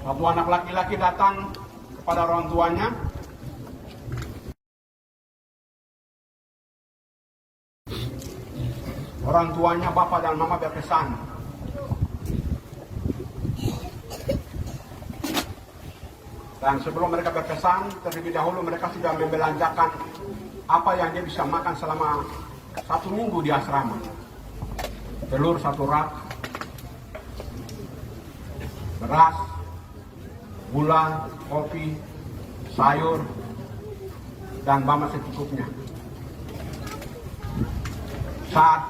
Satu anak laki-laki datang kepada orang tuanya. Orang tuanya, bapak dan mama berpesan. Dan sebelum mereka berpesan, terlebih dahulu mereka sudah membelanjakan apa yang dia bisa makan selama 1 minggu di asrama. Telur 1 rak, beras, gula, kopi, sayur, dan bama secukupnya. Saat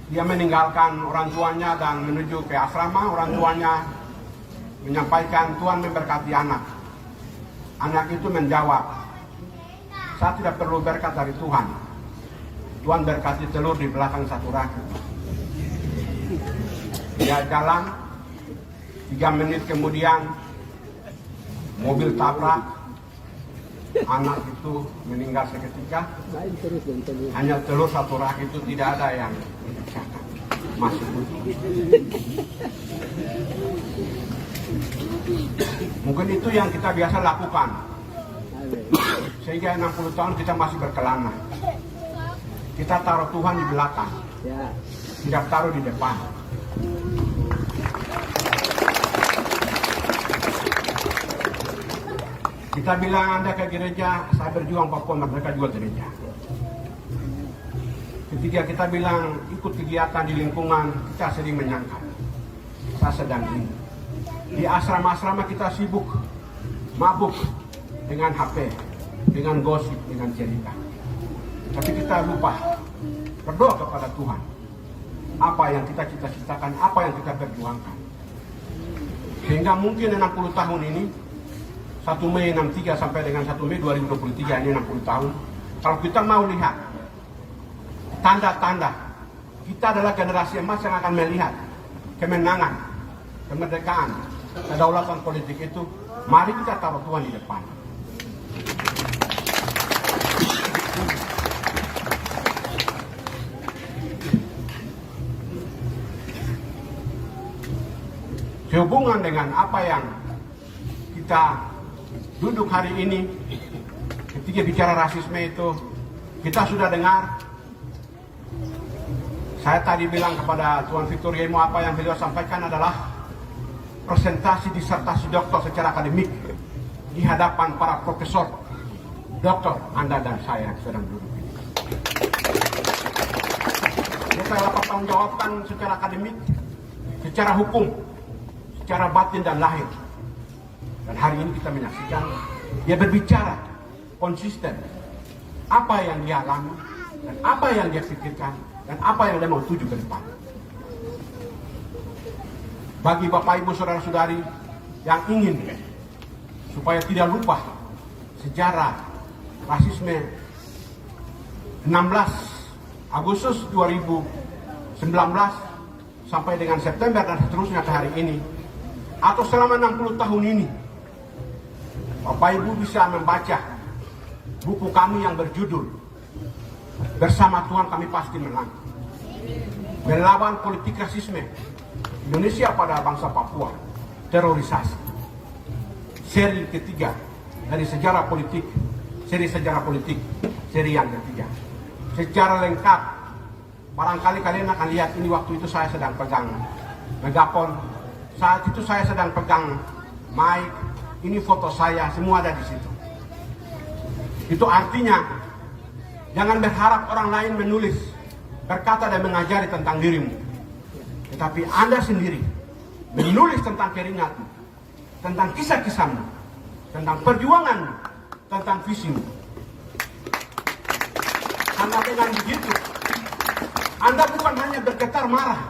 dia meninggalkan orang tuanya dan menuju ke asrama, orang tuanya menyampaikan, Tuhan memberkati anak. Anak itu menjawab, saya tidak perlu berkat dari Tuhan. Tuhan berkati telur di belakang 1 rak. Dia jalan, 3 menit kemudian mobil tabrak, anak itu meninggal seketika. Hanya telur 1 rak itu tidak ada yang masuk. Mungkin itu yang kita biasa lakukan. Sehingga 60 tahun kita masih berkelana. Kita taruh Tuhan di belakang, tidak taruh di depan. Kita bilang Anda ke gereja, saya berjuang Papua, mereka juga gereja. Ketika kita bilang ikut kegiatan di lingkungan, kita sering menyangka saya sedang ini. Di asrama-asrama kita sibuk, mabuk dengan HP, dengan gosip, dengan cerita. Tapi kita lupa berdoa kepada Tuhan. Apa yang kita cita-citakan, apa yang kita perjuangkan. Sehingga mungkin 60 tahun ini, 1 Mei 63 sampai dengan 1 Mei 2023, ini 60 tahun. Kalau kita mau lihat tanda-tanda, kita adalah generasi emas yang akan melihat kemenangan, kemerdekaan, kedaulatan politik itu. Mari kita taruh Tuhan di depan. Sehubungan dengan apa yang kita duduk hari ini, ketika bicara rasisme itu, kita sudah dengar. Saya tadi bilang kepada Tuan Victor Yemo, apa yang beliau sampaikan adalah presentasi disertasi doktor secara akademik di hadapan para profesor, doktor, Anda dan saya yang sedang duduk ini. Dia telah bertanggungjawabkan secara akademik, secara hukum, secara batin dan lahir. Dan hari ini kita menyaksikan dia berbicara konsisten apa yang dia alami dan apa yang dia pikirkan dan apa yang dia mau tuju ke depan. Bagi Bapak Ibu Saudara-saudari yang ingin supaya tidak lupa sejarah rasisme 16 Agustus 2019 sampai dengan September dan seterusnya ke hari ini, atau selama 60 tahun ini, Bapak Ibu bisa membaca buku kami yang berjudul Bersama Tuhan Kami Pasti Menang, melawan politik rasisme Indonesia pada bangsa Papua, terorisasi. Seri ketiga dari sejarah politik, seri yang ketiga. Secara lengkap, barangkali kalian akan lihat ini waktu itu saya sedang pegang megafon. Saat itu saya sedang pegang mic, ini foto saya, semua ada di situ. Itu artinya, jangan berharap orang lain menulis, berkata dan mengajari tentang dirimu. Tetapi Anda sendiri menulis tentang keringatmu, tentang kisah-kisahmu, tentang perjuanganmu, tentang visimu. Karena dengan begitu, Anda bukan hanya bergetar marah,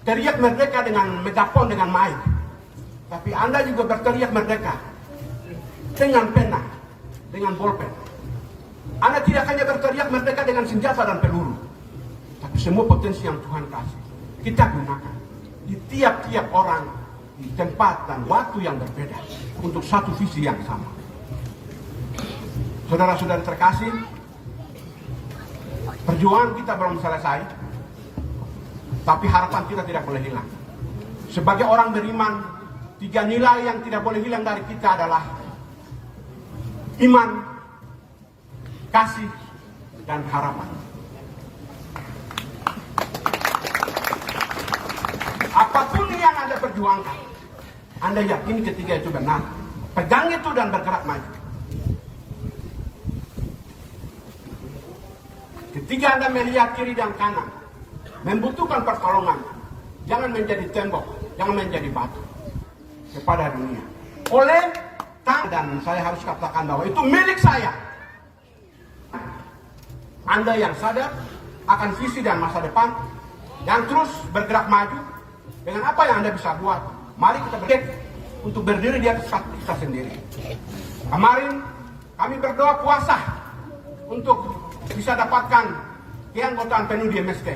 teriak merdeka dengan megafon, dengan mic, tapi Anda juga berteriak merdeka dengan pena, dengan bolpen. Anda tidak hanya berteriak merdeka dengan senjata dan peluru, tapi semua potensi yang Tuhan kasih kita gunakan di tiap-tiap orang, di tempat dan waktu yang berbeda untuk satu visi yang sama. Saudara-saudara terkasih, perjuangan kita belum selesai, tapi harapan kita tidak boleh hilang. Sebagai orang beriman, tiga nilai yang tidak boleh hilang dari kita adalah iman, kasih, dan harapan. Apapun yang Anda perjuangkan, Anda yakin ketiga itu benar, pegang itu dan bergerak maju. Ketika Anda melihat kiri dan kanan, membutuhkan pertolongan, jangan menjadi tembok, jangan menjadi batu kepada dunia. Dan saya harus katakan bahwa itu milik saya. Anda yang sadar akan visi dan masa depan, yang terus bergerak maju dengan apa yang Anda bisa buat. Mari kita berdiri untuk berdiri di atas kaki kita sendiri. Kemarin kami berdoa puasa untuk bisa dapatkan keanggotaan penuh di MSK.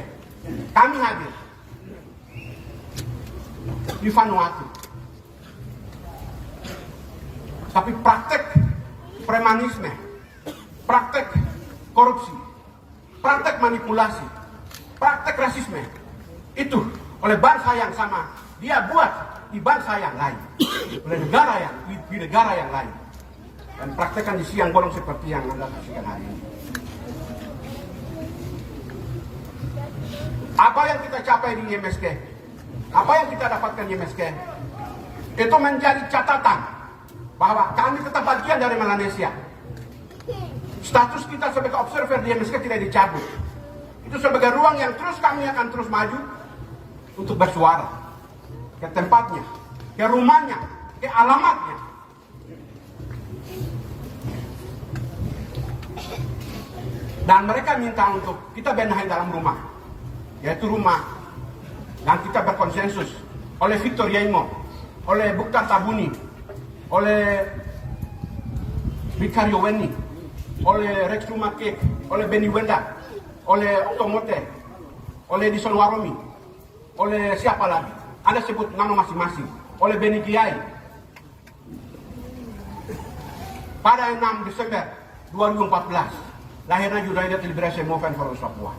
Kami hadir di Vanuatu. Tapi praktek premanisme, praktek korupsi, praktek manipulasi, praktek rasisme itu oleh bangsa yang sama dia buat di bangsa yang lain, oleh negara yang lain, dan praktekkan di siang bolong seperti yang Anda saksikan hari ini. Apa yang kita capai di MSK, apa yang kita dapatkan di MSK, itu menjadi catatan bahwa kami tetap bagian dari Melanesia. Status kita sebagai observer di MSK tidak dicabut. Itu sebagai ruang yang terus kami akan terus maju untuk bersuara ke tempatnya, ke rumahnya, ke alamatnya. Dan mereka minta untuk kita benahi dalam rumah, yaitu rumah yang kita berkonsensus oleh Victor Yaimo, oleh Bukta Tabuni, oleh Vicario Weni, oleh Rex Rumakek, oleh Benny Wenda, oleh Otomote, oleh Dison Waromi, oleh siapa lagi? Anda sebut nama masing-masing. Oleh Benny Kiai. Pada 6 Desember 2014, lahirnya United Liberation Movement for Papua.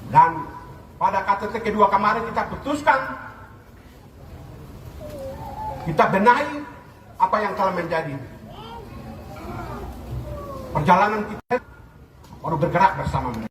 Dan pada KTT kedua kemarin kita putuskan, kita benahi apa yang telah menjadi perjalanan kita baru bergerak bersama mereka.